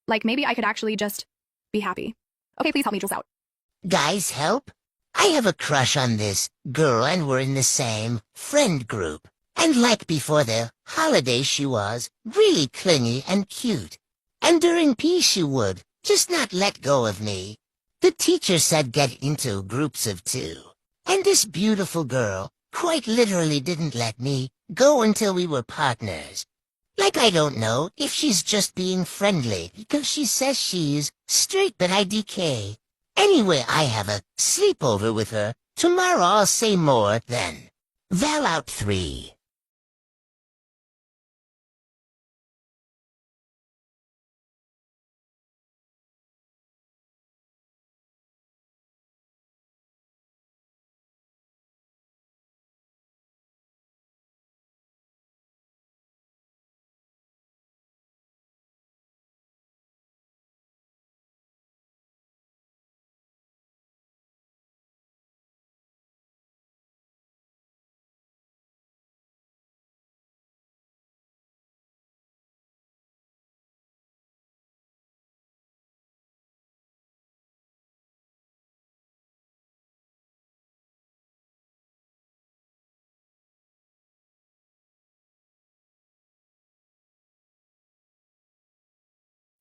Like, maybe I could actually just be happy. Okay, please help me, Jules out. Guys, help? I have a crush on this girl and we're in the same friend group. And like before the holiday she was really clingy and cute. And during P she would just not let go of me. The teacher said get into groups of 2. And this beautiful girl quite literally didn't let me go until we were partners. Like I don't know if she's just being friendly because she says she's straight but IDK. Anyway, I have a sleepover with her. Tomorrow I'll say more then. Val out 3.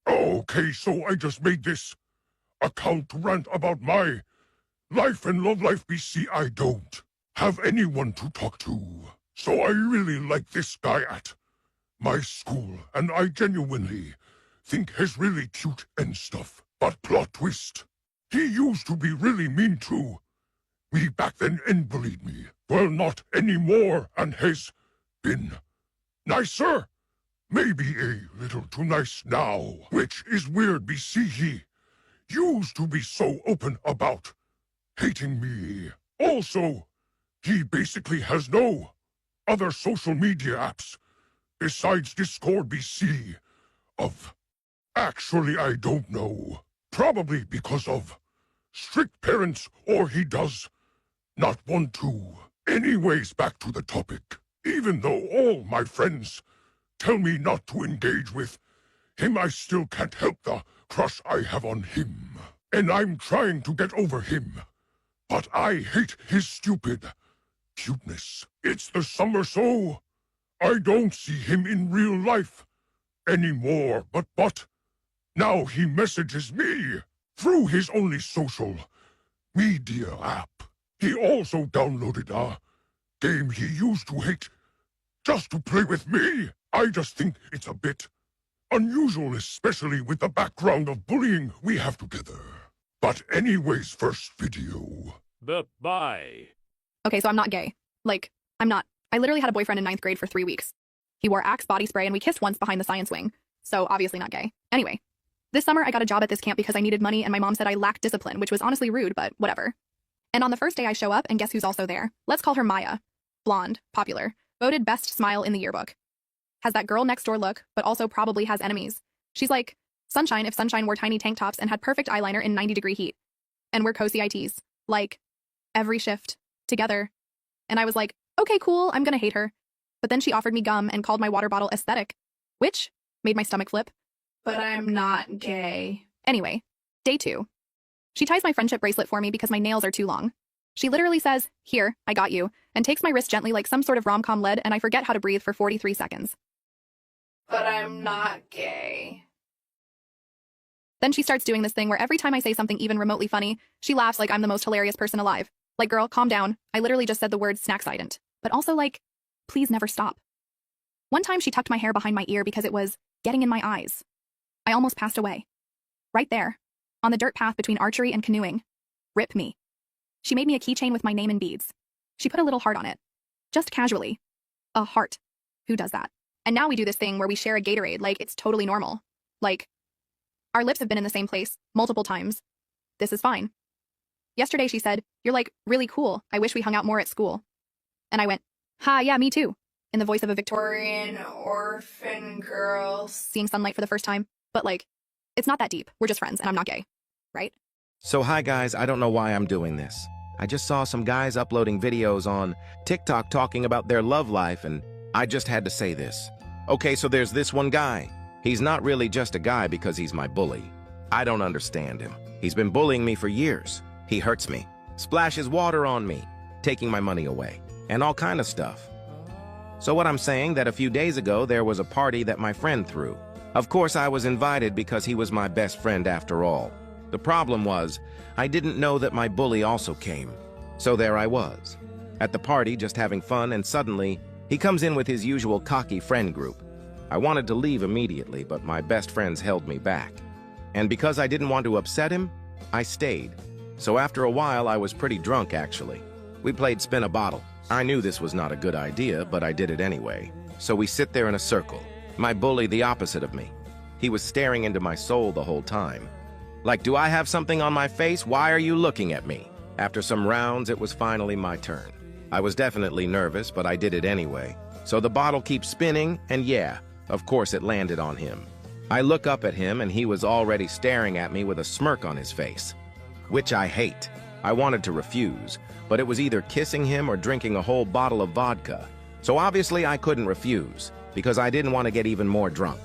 Okay, so I just made this account to rant about my life and love life BC. I don't have anyone to talk to. So I really like this guy at my school, and I genuinely think he's really cute and stuff. But plot twist, he used to be really mean to me back then and believe me, well, not anymore, and has been nicer. Maybe a little too nice now, which is weird BC. He used to be so open about hating me. Also, he basically has no other social media apps besides Discord BC of... Actually, I don't know. Probably because of strict parents, or he does not want to. Anyways, back to the topic. Even though all my friends tell me not to engage with him, I still can't help the crush I have on him. And I'm trying to get over him. But I hate his stupid cuteness. It's the summer, so I don't see him in real life anymore. But now he messages me through his only social media app. He also downloaded a game he used to hate just to play with me. I just think it's a bit unusual, especially with the background of bullying we have together. But anyways, first video. Bye. Okay, so I'm not gay. Like, I'm not. I literally had a boyfriend in 9th grade for 3 weeks. He wore Axe body spray and we kissed once behind the science wing. So obviously not gay. Anyway, this summer I got a job at this camp because I needed money and my mom said I lacked discipline, which was honestly rude, but whatever. And on the first day I show up and guess who's also there? Let's call her Maya. Blonde, popular, voted best smile in the yearbook. Has that girl next door look, but also probably has enemies. She's like Sunshine if Sunshine wore tiny tank tops and had perfect eyeliner in 90-degree heat. And we're cozy ITs. Like, every shift. Together. And I was like, okay, cool, I'm gonna hate her. But then she offered me gum and called my water bottle aesthetic, which made my stomach flip. But I'm not gay. Anyway, day 2. She ties my friendship bracelet for me because my nails are too long. She literally says, here, I got you, and takes my wrist gently like some sort of rom-com lead, and I forget how to breathe for 43 seconds. But I'm not gay. Then she starts doing this thing where every time I say something even remotely funny, she laughs like I'm the most hilarious person alive. Like, girl, calm down. I literally just said the word snacksident. But also, like, please never stop. One time she tucked my hair behind my ear because it was getting in my eyes. I almost passed away. Right there. On the dirt path between archery and canoeing. Rip me. She made me a keychain with my name in beads. She put a little heart on it. Just casually. A heart. Who does that? And now we do this thing where we share a Gatorade like it's totally normal. Like, our lips have been in the same place multiple times. This is fine. Yesterday she said, you're like really cool. I wish we hung out more at school. And I went, ha, yeah, me too. In the voice of a Victorian orphan girl. seeing sunlight for the first time. But like, it's not that deep. We're just friends and I'm not gay. Right? So hi guys, I don't know why I'm doing this. I just saw some guys uploading videos on TikTok talking about their love life and I just had to say this. Okay, so there's this one guy. He's not really just a guy because he's my bully. I don't understand him. He's been bullying me for years. He hurts me, splashes water on me, taking my money away, and all kind of stuff. So what I'm saying that a few days ago there was a party that my friend threw. Of course I was invited because he was my best friend after all. The problem was, I didn't know that my bully also came. So there I was, at the party just having fun, and suddenly he comes in with his usual cocky friend group. I wanted to leave immediately, but my best friends held me back. And because I didn't want to upset him, I stayed. So after a while I was pretty drunk actually. We played spin a bottle. I knew this was not a good idea, but I did it anyway. So we sit there in a circle. My bully the opposite of me. He was staring into my soul the whole time. Like, do I have something on my face? Why are you looking at me? After some rounds, it was finally my turn. I was definitely nervous, but I did it anyway. So the bottle keeps spinning, and yeah, of course it landed on him. I look up at him, and he was already staring at me with a smirk on his face, which I hate. I wanted to refuse, but it was either kissing him or drinking a whole bottle of vodka. So obviously I couldn't refuse, because I didn't want to get even more drunk.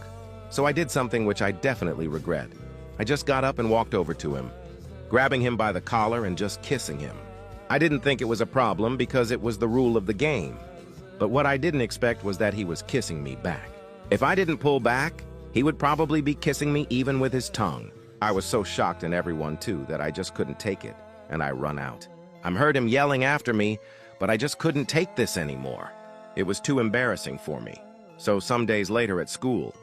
So I did something which I definitely regret. I just got up and walked over to him, grabbing him by the collar and just kissing him. I didn't think it was a problem because it was the rule of the game. But what I didn't expect was that he was kissing me back. If I didn't pull back, he would probably be kissing me even with his tongue. I was so shocked, and everyone too, that I just couldn't take it, and I run out. I heard him yelling after me, but I just couldn't take this anymore. It was too embarrassing for me. So some days later at school,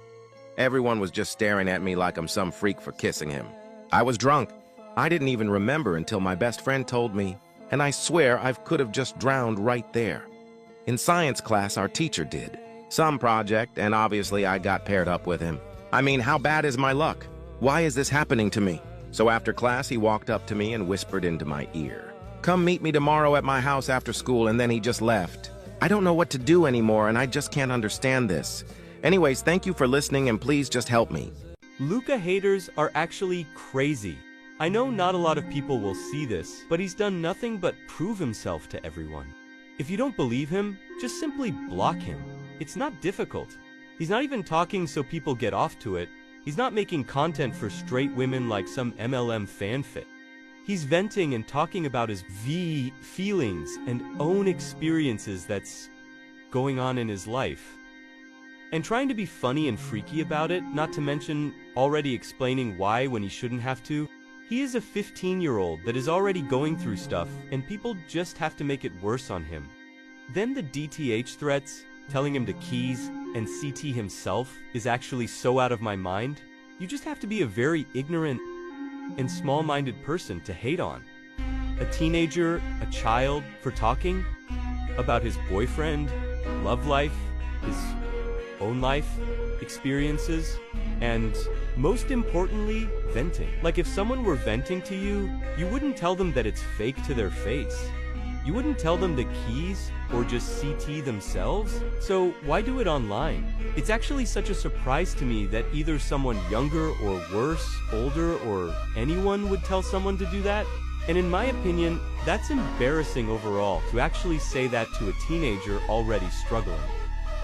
everyone was just staring at me like I'm some freak for kissing him. I was drunk. I didn't even remember until my best friend told me, and I swear I could have just drowned right there. In science class, our teacher did some project, and obviously I got paired up with him. I mean, how bad is my luck? Why is this happening to me? So after class, he walked up to me and whispered into my ear, "Come meet me tomorrow at my house after school," and then he just left. I don't know what to do anymore, and I just can't understand this. Anyways, thank you for listening, and please just help me. Luca haters are actually crazy. I know not a lot of people will see this, but he's done nothing but prove himself to everyone. If you don't believe him, just simply block him. It's not difficult. He's not even talking so people get off to it. He's not making content for straight women like some MLM fanfic. He's venting and talking about his feelings and own experiences that's going on in his life. And trying to be funny and freaky about it, not to mention already explaining why when he shouldn't have to. He is a 15-year-old that is already going through stuff, and people just have to make it worse on him. Then the DTH threats, telling him to keys, and CT himself is actually so out of my mind. You just have to be a very ignorant and small-minded person to hate on. A teenager, a child, for talking about his boyfriend, love life, his own life, experiences, and most importantly, venting. Like if someone were venting to you, you wouldn't tell them that it's fake to their face. You wouldn't tell them the keys or just CT themselves, so why do it online? It's actually such a surprise to me that either someone younger or worse, older, or anyone would tell someone to do that. And in my opinion, that's embarrassing overall to actually say that to a teenager already struggling.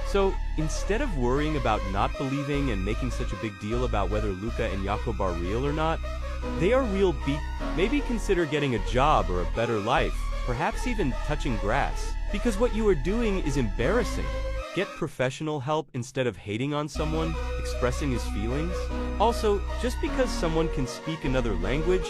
So instead of worrying about not believing and making such a big deal about whether Luca and Jakob are real or not, they are real. Maybe consider getting a job or a better life. Perhaps even touching grass, because what you are doing is embarrassing. Get professional help instead of hating on someone, expressing his feelings. Also, just because someone can speak another language,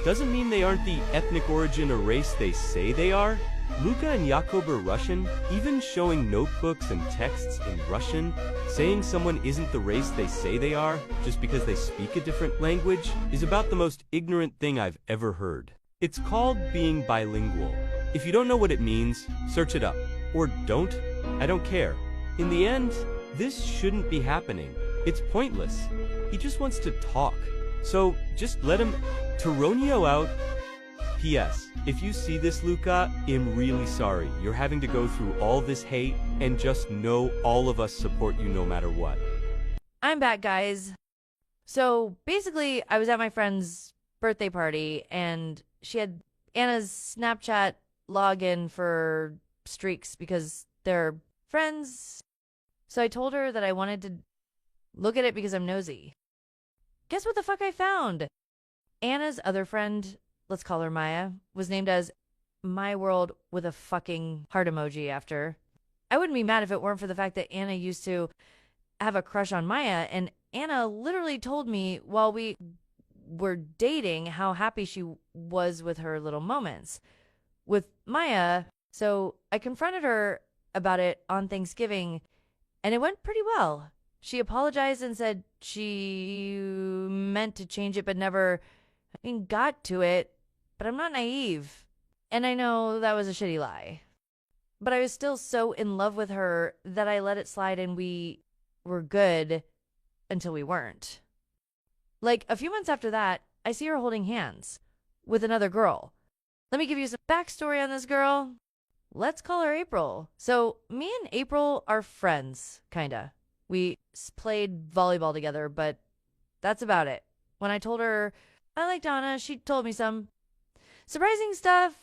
doesn't mean they aren't the ethnic origin or race they say they are. Luca and Jakob are Russian, even showing notebooks and texts in Russian, saying someone isn't the race they say they are, just because they speak a different language, is about the most ignorant thing I've ever heard. It's called being bilingual. If you don't know what it means, search it up. Or don't. I don't care. In the end, this shouldn't be happening. It's pointless. He just wants to talk. So just let him Toronio out. P.S. If you see this, Luca, I'm really sorry. You're having to go through all this hate, and just know all of us support you no matter what. I'm back, guys. So basically, I was at my friend's birthday party, and she had Anna's Snapchat login for streaks because they're friends. So I told her that I wanted to look at it because I'm nosy. Guess what the fuck I found? Anna's other friend, let's call her Maya, was named as My World with a fucking heart emoji after. I wouldn't be mad if it weren't for the fact that Anna used to have a crush on Maya, and Anna literally told me while we were dating how happy she was with her little moments with Maya. So I confronted her about it on Thanksgiving, and it went pretty well. She apologized and said she meant to change it but never got to it. But I'm not naive. And I know that was a shitty lie. But I was still so in love with her that I let it slide, and we were good until we weren't. Like a few months after that, I see her holding hands with another girl. Let me give you some backstory on this girl. Let's call her April. So me and April are friends, kinda. We played volleyball together, but that's about it. When I told her I liked Anna, she told me some surprising stuff,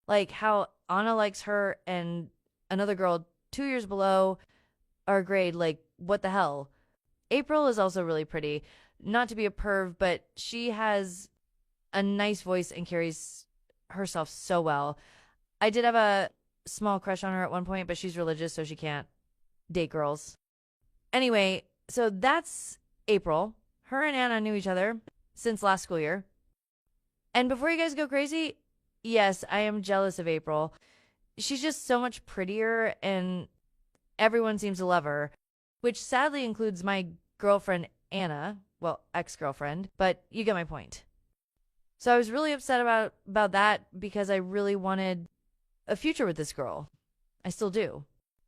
like how Anna likes her and another girl 2 years below our grade. Like, what the hell? April is also really pretty. Not to be a perv, but she has a nice voice and carries herself so well. I did have a small crush on her at one point, but she's religious, so she can't date girls. Anyway, so that's April. Her and Anna knew each other since last school year. And before you guys go crazy, yes, I am jealous of April. She's just so much prettier, and everyone seems to love her, which sadly includes my girlfriend, Anna. Well, ex-girlfriend, but you get my point. So I was really upset about that because I really wanted a future with this girl. I still do.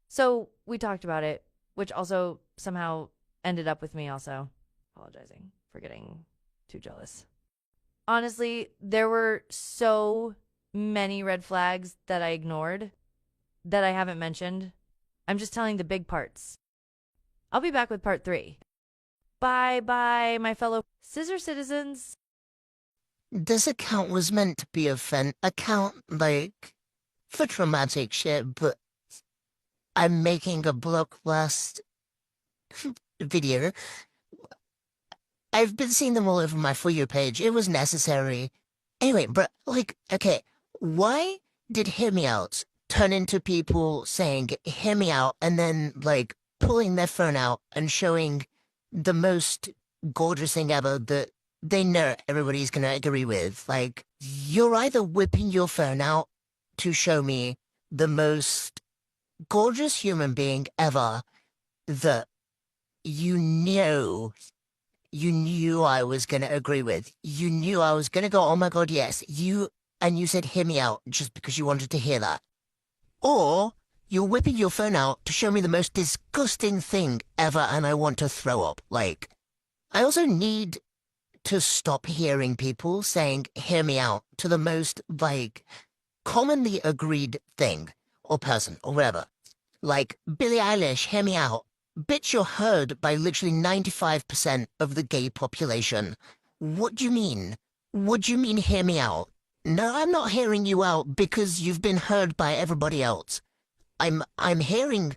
So we talked about it, which also somehow ended up with me also apologizing for getting too jealous. Honestly, there were so many red flags that I ignored that I haven't mentioned. I'm just telling the big parts. I'll be back with part 3. Bye, my fellow scissor citizens. This account was meant to be a fun account, like, for traumatic shit, but I'm making a BlockBlast video. I've been seeing them all over my For You page. It was necessary. Anyway, but, like, okay, why did Hear Me Out turn into people saying, hear me out, and then, like, pulling their phone out and showing the most gorgeous thing ever that they know everybody's gonna agree with? Like, you're either whipping your phone out to show me the most gorgeous human being ever that you knew I was gonna agree with. You knew I was gonna go, oh my god, yes. And you said, hear me out, just because you wanted to hear that. Or you're whipping your phone out to show me the most disgusting thing ever, and I want to throw up. Like, I also need to stop hearing people saying, hear me out, to the most, like, commonly agreed thing, or person, or whatever. Like, Billie Eilish, hear me out. Bitch, you're heard by literally 95% of the gay population. What do you mean? What do you mean, hear me out? No, I'm not hearing you out because you've been heard by everybody else. I'm hearing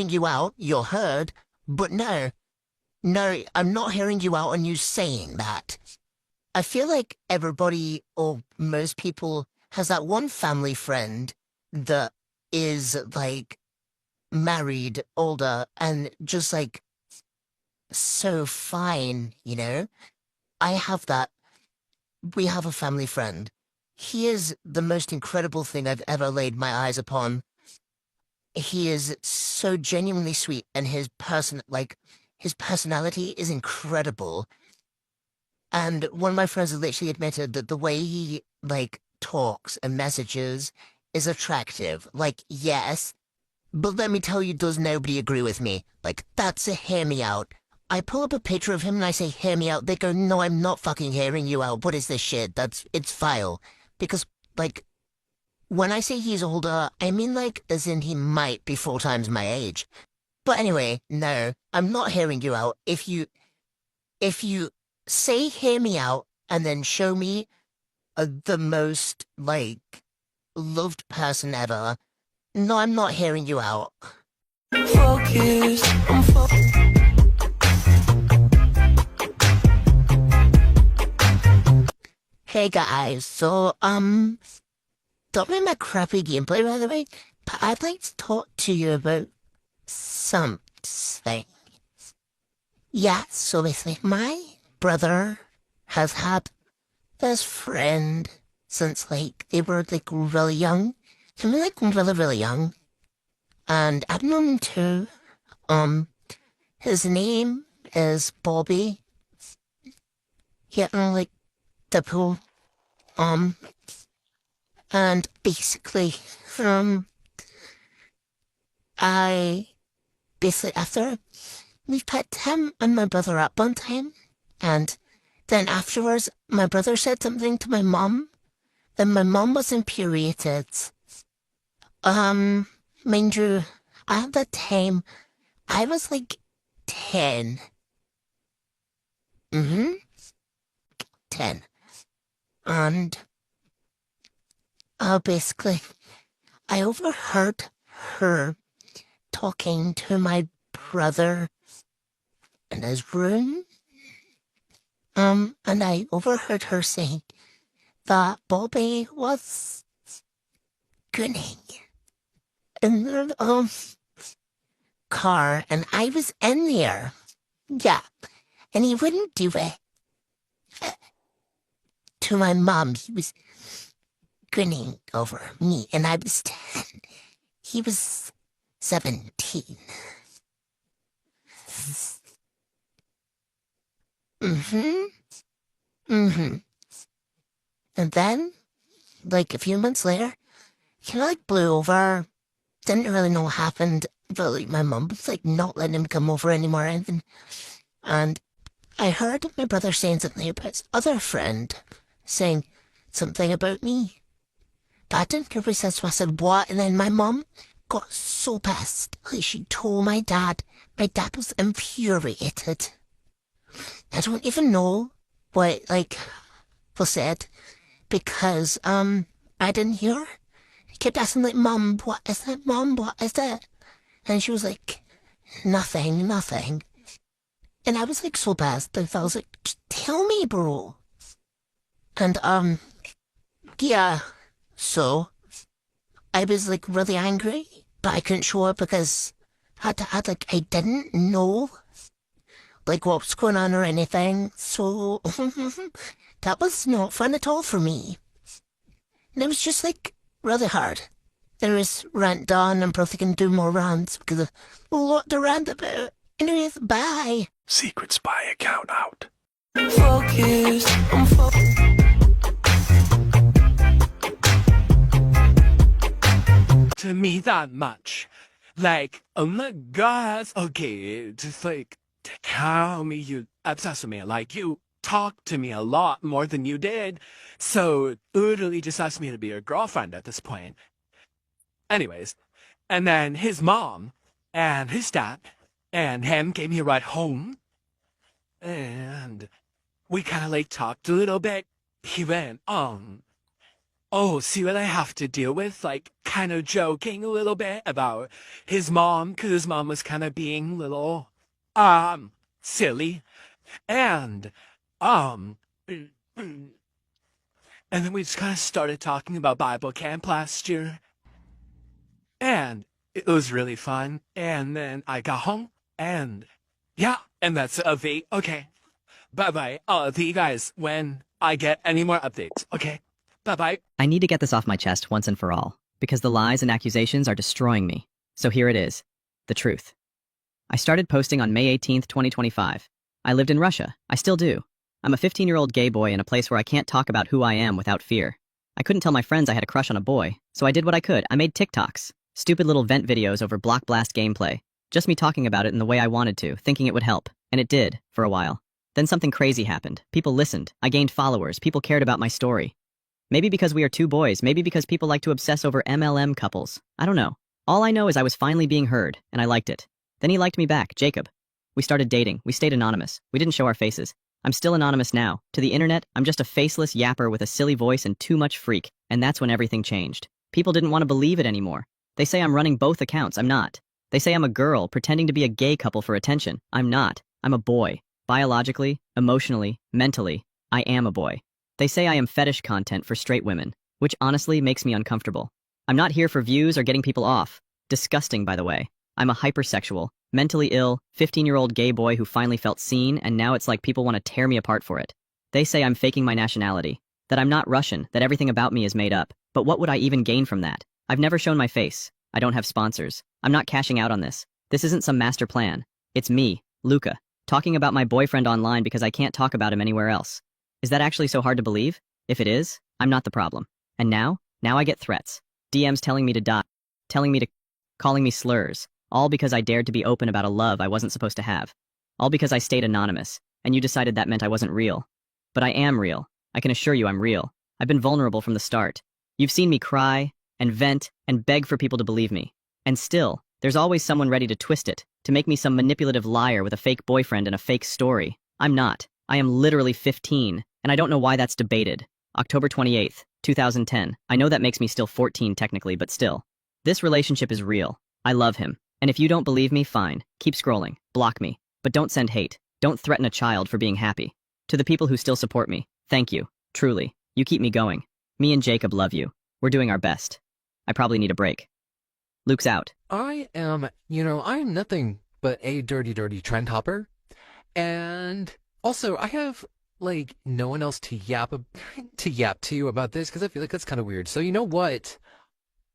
you out, you're heard, but no, I'm not hearing you out on you saying that. I feel like everybody, or most people, has that one family friend that is, like, married, older, and just, like, so fine, you know? I have that. We have a family friend. He is the most incredible thing I've ever laid my eyes upon. He is so genuinely sweet, and his personality is incredible. And one of my friends has literally admitted that the way he, like, talks and messages is attractive. Like, yes, but let me tell you, does nobody agree with me? Like, that's a hear me out. I pull up a picture of him and I say, hear me out. They go, no, I'm not fucking hearing you out. What is this shit? It's vile. Because, like, when I say he's older, I mean, like, as in he might be 4 times my age. But anyway, no, I'm not hearing you out. If you say hear me out and then show me the most, like, loved person ever, no, I'm not hearing you out. Focus, I'm Hey guys, so, don't mind my crappy gameplay, by the way, but I'd like to talk to you about something. Yeah, so basically, my brother has had this friend since, like, they were, like, really young. I mean, like, really, really young. And I've known him too. His name is Bobby. Yeah, like, the pool. Um, and basically, um, I basically after we picked him and my brother up one time, and then afterwards, my brother said something to my mum. Then my mum was infuriated. Um, mind you, at the time, I was like 10. Mm-hmm. 10. And, basically, I overheard her talking to my brother in his room. And I overheard her saying that Bobby was gooning in the, car, and I was in there. Yeah, and he wouldn't do it to my mom. He was grinning over me, and I was 10. He was 17. Mm-hmm. Mm-hmm. And then, like, a few months later, he, like, blew over. Didn't really know what happened, but, like, my mum was, like, not letting him come over anymore or anything. And I heard my brother saying something about his other friend, saying something about me. But I didn't care what he said, so I said, what? And then my mum got so pissed. Like, she told my dad. My dad was infuriated. I don't even know what, like, was said, because, I didn't hear. He kept asking, like, Mum, what is that? Mum, what is that? And she was like, nothing, nothing. And I was, like, so pissed. I was like, just tell me, bro. And, yeah, so I was, like, really angry, but I couldn't show it because I didn't know, like, what was going on or anything, so that was not fun at all for me. And it was just, like, really hard. There is rant done. I'm probably going to do more rants because of a lot to rant about. Anyways, bye. Secret spy account out. Focus, I'm to me that much. Like, oh my god, okay, just like, tell me you obsessed with me. Like, you talked to me a lot more than you did. So, literally just asked me to be your girlfriend at this point. Anyways, and then his mom and his dad and him gave me a ride home. And we kind of like talked a little bit. He went, oh, see what I have to deal with? Like, kind of joking a little bit about his mom, because his mom was kind of being a little, silly. And, and then we just kind of started talking about Bible camp last year. And it was really fun. And then I got home, and yeah, and that's a V. Okay. Bye-bye. I'll see you guys when I get any more updates. Okay. Bye-bye. I need to get this off my chest once and for all, because the lies and accusations are destroying me. So here it is. The truth. I started posting on May 18th, 2025. I lived in Russia. I still do. I'm a 15-year-old gay boy in a place where I can't talk about who I am without fear. I couldn't tell my friends I had a crush on a boy, so I did what I could. I made TikToks. Stupid little vent videos over BlockBlast gameplay. Just me talking about it in the way I wanted to, thinking it would help. And it did, for a while. Then something crazy happened. People listened. I gained followers. People cared about my story. Maybe because we are two boys, maybe because people like to obsess over MLM couples. I don't know. All I know is I was finally being heard, and I liked it. Then he liked me back, Jacob. We started dating. We stayed anonymous. We didn't show our faces. I'm still anonymous now. To the internet, I'm just a faceless yapper with a silly voice and too much freak, and that's when everything changed. People didn't want to believe it anymore. They say I'm running both accounts. I'm not. They say I'm a girl pretending to be a gay couple for attention. I'm not. I'm a boy. Biologically, emotionally, mentally, I am a boy. They say I am fetish content for straight women, which honestly makes me uncomfortable. I'm not here for views or getting people off. Disgusting, by the way. I'm a hypersexual, mentally ill, 15-year-old gay boy who finally felt seen, and now it's like people want to tear me apart for it. They say I'm faking my nationality, that I'm not Russian, that everything about me is made up. But what would I even gain from that? I've never shown my face. I don't have sponsors. I'm not cashing out on this. This isn't some master plan. It's me, Luca, talking about my boyfriend online because I can't talk about him anywhere else. Is that actually so hard to believe? If it is, I'm not the problem. And now I get threats. DMs telling me to die, calling me slurs, all because I dared to be open about a love I wasn't supposed to have. All because I stayed anonymous, and you decided that meant I wasn't real. But I am real. I can assure you I'm real. I've been vulnerable from the start. You've seen me cry, and vent, and beg for people to believe me. And still, there's always someone ready to twist it, to make me some manipulative liar with a fake boyfriend and a fake story. I'm not. I am literally 15, and I don't know why that's debated. October 28th, 2010. I know that makes me still 14 technically, but still. This relationship is real. I love him. And if you don't believe me, fine. Keep scrolling. Block me. But don't send hate. Don't threaten a child for being happy. To the people who still support me, thank you. Truly. You keep me going. Me and Jacob love you. We're doing our best. I probably need a break. Luke's out. I'm nothing but a dirty trend hopper. And also, I have, no one else to yap to you about this, because I feel like that's kind of weird. So you know what?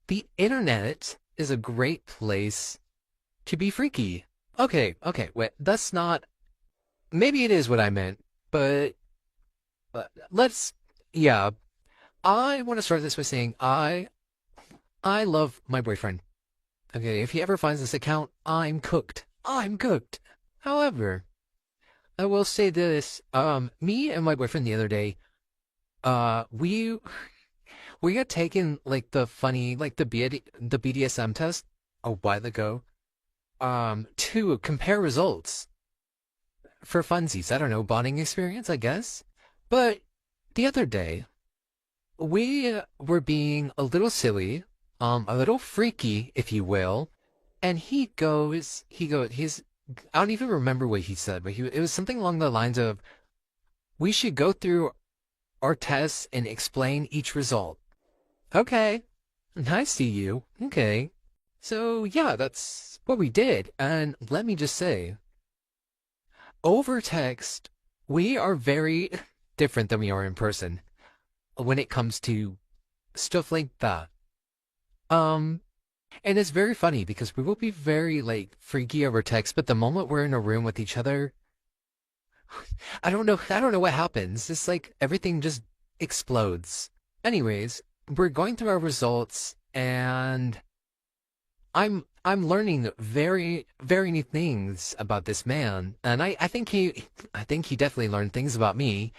The internet is a great place to be freaky. Okay, wait, that's not... Maybe it is what I meant, but yeah. I want to start this by saying I love my boyfriend. Okay, if he ever finds this account, I'm cooked. I'm cooked. However, I will say this, me and my boyfriend the other day, we got taken, the BDSM test a while ago, to compare results for funsies. I don't know, bonding experience, I guess. But the other day, we were being a little silly, a little freaky, if you will, and he's, I don't even remember what he said, but it was something along the lines of, we should go through our tests and explain each result. Okay, I see you. Okay. So, yeah, that's what we did. And let me just say, over text, we are very different than we are in person when it comes to stuff like that. And it's very funny because we will be very, freaky over text, but the moment we're in a room with each other, I don't know what happens. It's like everything just explodes. Anyways, we're going through our results, and I'm learning very, very new things about this man, and I think he definitely learned things about me.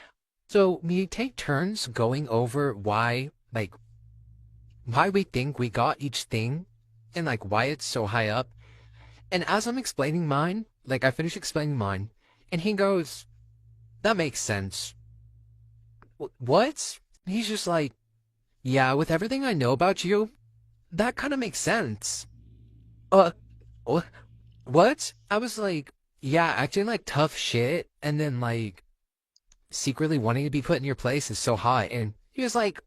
So we take turns going over why we think we got each thing, and why it's so high up. And as I'm explaining mine, I finish explaining mine, and he goes, "That makes sense." What? He's just like, "Yeah, with everything I know about you, that kind of makes sense." What? I was like, yeah, acting like tough shit, and then secretly wanting to be put in your place is so hot. And he was like,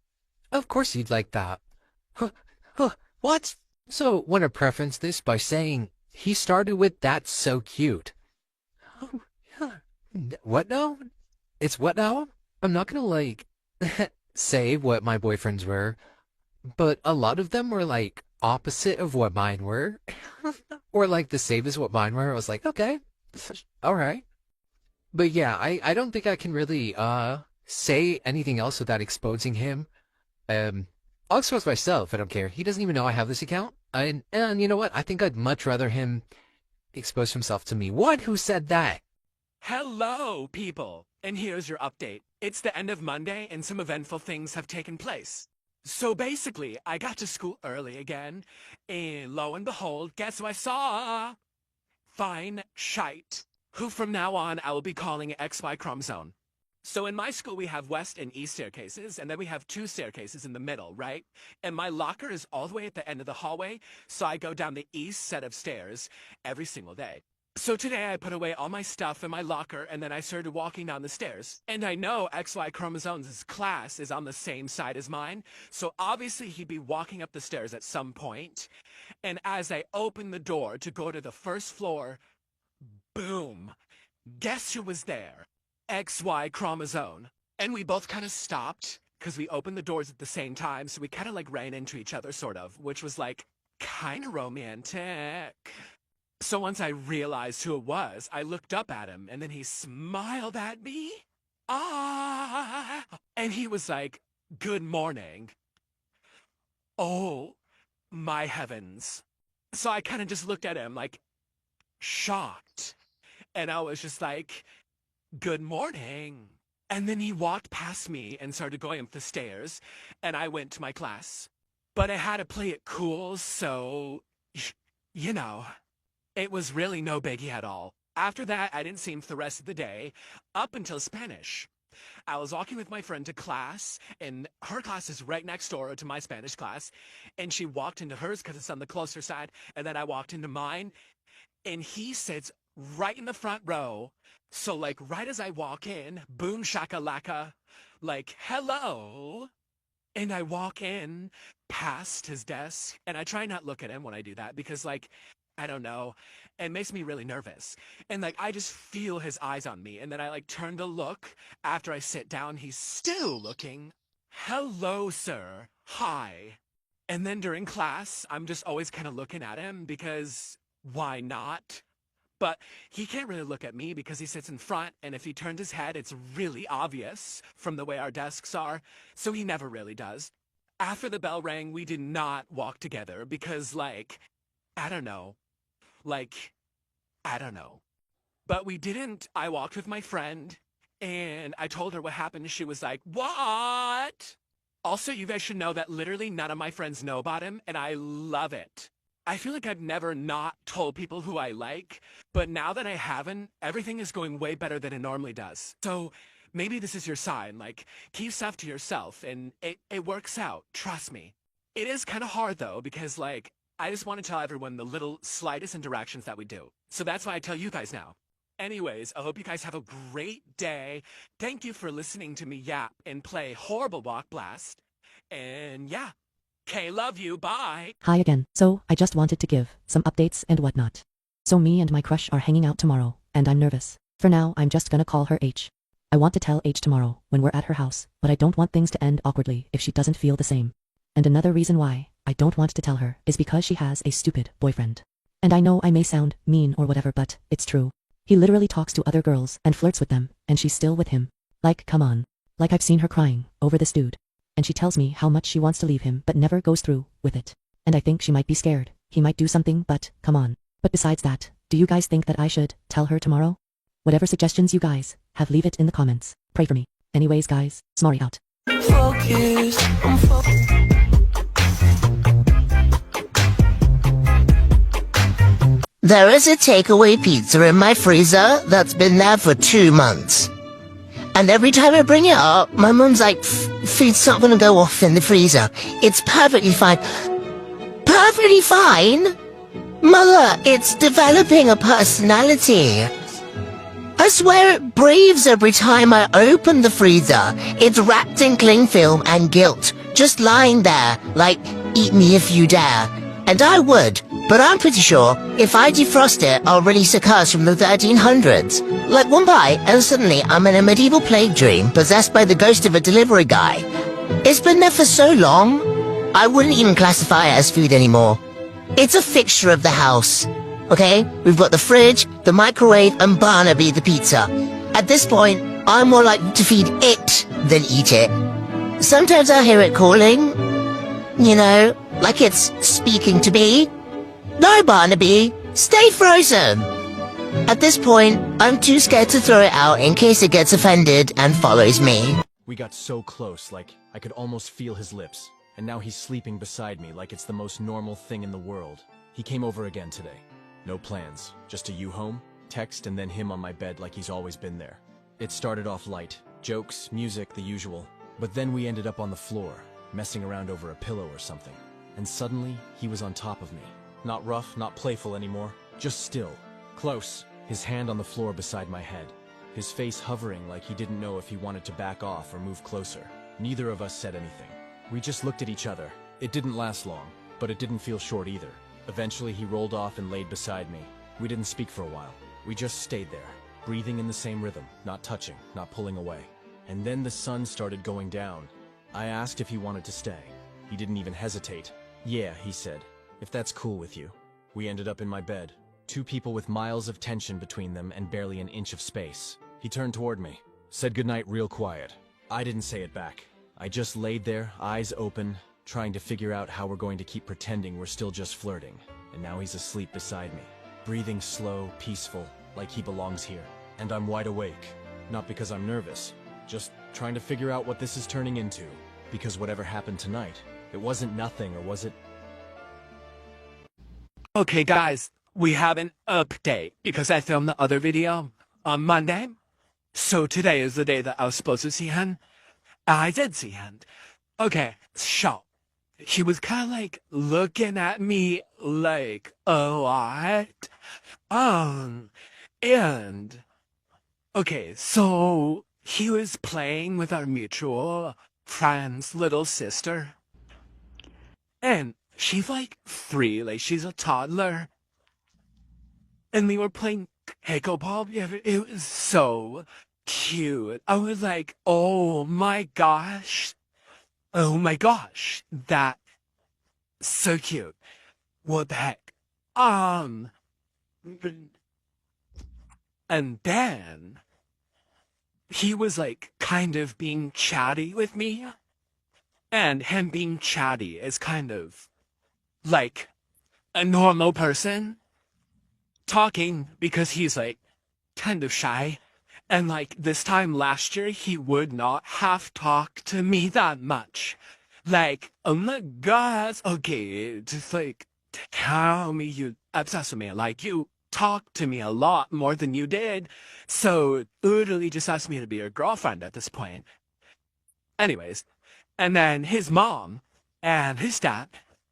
"Of course you'd like that." What? So, want to preference this by saying he started with "That's so cute." What now? It's what now? I'm not gonna say what my boyfriends were, but a lot of them were opposite of what mine were, or the same as what mine were. I was like, okay, all right. But yeah, I don't think I can really say anything else without exposing him. I'll expose myself. I don't care. He doesn't even know I have this account. And you know what? I think I'd much rather him expose himself to me. What? Who said that? Hello, people. And here's your update. It's the end of Monday, and some eventful things have taken place. So basically, I got to school early again, and lo and behold, guess who I saw? Fine Shite, who from now on I will be calling XY chromosome. So in my school, we have west and east staircases, and then we have 2 staircases in the middle, right? And my locker is all the way at the end of the hallway, so I go down the east set of stairs every single day. So today I put away all my stuff in my locker and then I started walking down the stairs. And I know XY chromosomes' class is on the same side as mine, so obviously he'd be walking up the stairs at some point. And as I opened the door to go to the first floor, boom! Guess who was there? XY chromosome. And we both kind of stopped because we opened the doors at the same time, so we kind of like ran into each other, sort of, which was like kind of romantic. So once I realized who it was, I looked up at him and then he smiled at me. Ah! And he was like, "Good morning." Oh, my heavens. So I kind of just looked at him like shocked. And I was just like, "Good morning." And then he walked past me and started going up the stairs and I went to my class. But I had to play it cool, so, you know. It was really no biggie at all. After that, I didn't see him for the rest of the day, up until Spanish. I was walking with my friend to class, and her class is right next door to my Spanish class, and she walked into hers because it's on the closer side, and then I walked into mine, and he sits right in the front row. So, like, right as I walk in, boom shakalaka, like, hello. And I walk in past his desk, and I try not look at him when I do that because, like, I don't know, it makes me really nervous. And, like, I just feel his eyes on me, and then I, like, turn to look. After I sit down, he's still looking. Hello, sir. Hi. And then during class, I'm just always kind of looking at him because why not? But he can't really look at me because he sits in front, and if he turned his head, it's really obvious from the way our desks are, so he never really does. After the bell rang, we did not walk together because, like, I don't know. Like, I don't know. But we didn't. I walked with my friend, and I told her what happened, and she was like, "What?" Also, you guys should know that literally none of my friends know about him, and I love it. I feel like I've never not told people who I like, but now that I haven't, everything is going way better than it normally does. So maybe this is your sign, like, keep stuff to yourself, and it works out, trust me. It is kind of hard, though, because, like, I just want to tell everyone the little slightest interactions that we do. So that's why I tell you guys now. Anyways, I hope you guys have a great day. Thank you for listening to me yap and play horrible BlockBlast. And yeah. Okay, love you, bye. Hi again. So, I just wanted to give some updates and whatnot. So me and my crush are hanging out tomorrow, and I'm nervous. For now, I'm just gonna call her H. I want to tell H tomorrow when we're at her house, but I don't want things to end awkwardly if she doesn't feel the same. And another reason why I don't want to tell her is because she has a stupid boyfriend. And I know I may sound mean or whatever, but it's true. He literally talks to other girls and flirts with them, and she's still with him. Like, come on. Like, I've seen her crying over this dude. And she tells me how much she wants to leave him but never goes through with it. And I think she might be scared. He might do something, but come on. But besides that, do you guys think that I should tell her tomorrow? Whatever suggestions you guys have, leave it in the comments. Pray for me. Anyways, guys, Smarty out. There is a takeaway pizza in my freezer that's been there for 2 months. And every time I bring it up, my mum's like, food's not gonna go off in the freezer. It's perfectly fine. Perfectly fine? Mother, it's developing a personality. I swear it breathes every time I open the freezer. It's wrapped in cling film and guilt, just lying there, like, eat me if you dare. And I would, but I'm pretty sure if I defrost it, I'll release a curse from the 1300s. Like one bite, and suddenly I'm in a medieval plague dream, possessed by the ghost of a delivery guy. It's been there for so long, I wouldn't even classify it as food anymore. It's a fixture of the house. Okay? We've got the fridge, the microwave, and Barnaby the pizza. At this point, I'm more likely to feed it than eat it. Sometimes I hear it calling, you know, like it's speaking to me. No, Barnaby, stay frozen. At this point, I'm too scared to throw it out in case it gets offended and follows me. We got so close, like I could almost feel his lips. And now he's sleeping beside me like it's the most normal thing in the world. He came over again today. No plans, just a you home, text, and then him on my bed like he's always been there. It started off light, jokes, music, the usual. But then we ended up on the floor, messing around over a pillow or something. And suddenly, he was on top of me. Not rough, not playful anymore, just still. Close, his hand on the floor beside my head. His face hovering like he didn't know if he wanted to back off or move closer. Neither of us said anything. We just looked at each other. It didn't last long, but it didn't feel short either. Eventually he rolled off and laid beside me. We didn't speak for a while. We just stayed there, breathing in the same rhythm, not touching, not pulling away. And then the sun started going down. I asked if he wanted to stay. He didn't even hesitate. Yeah, he said, if that's cool with you. We ended up in my bed. Two people with miles of tension between them and barely an inch of space. He turned toward me, said goodnight real quiet. I didn't say it back. I just laid there, eyes open, trying to figure out how we're going to keep pretending we're still just flirting. And now he's asleep beside me, breathing slow, peaceful, like he belongs here. And I'm wide awake, not because I'm nervous, just trying to figure out what this is turning into. Because whatever happened tonight, it wasn't nothing, or was it? Okay, guys, we have an update because I filmed the other video on Monday. So today is the day that I was supposed to see him. I did see him. Okay, so he was kind of like looking at me like, oh, what? And okay, so he was playing with our mutual friend's little sister. And she's like 3, like she's a toddler. And we were playing pickleball. It was so cute. I was like, oh my gosh. Oh my gosh. That's so cute. What the heck? And then he was like kind of being chatty with me. And him being chatty is kind of like a normal person talking, because he's like kind of shy. And like this time last year, he would not have talked to me that much. Like, oh my God, okay, just like tell me you obsessed with me. Like, you talked to me a lot more than you did. So literally just asked me to be your girlfriend at this point. Anyways, and then his mom and his dad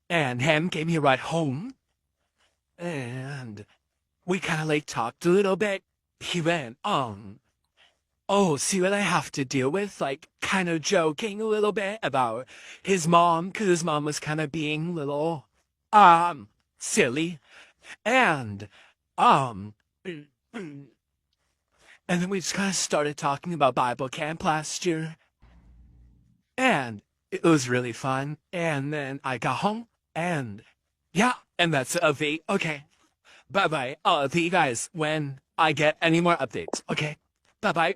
and him gave me a ride home. And we kind of like talked a little bit. He went, oh, see what I have to deal with? Like, kind of joking a little bit about his mom, because his mom was kind of being a little, silly. And, and then we just kind of started talking about Bible camp last year. And it was really fun. And then I got home, and yeah, and that's a V. Okay. Bye-bye. I'll see you guys when I get any more updates. Okay. Bye-bye.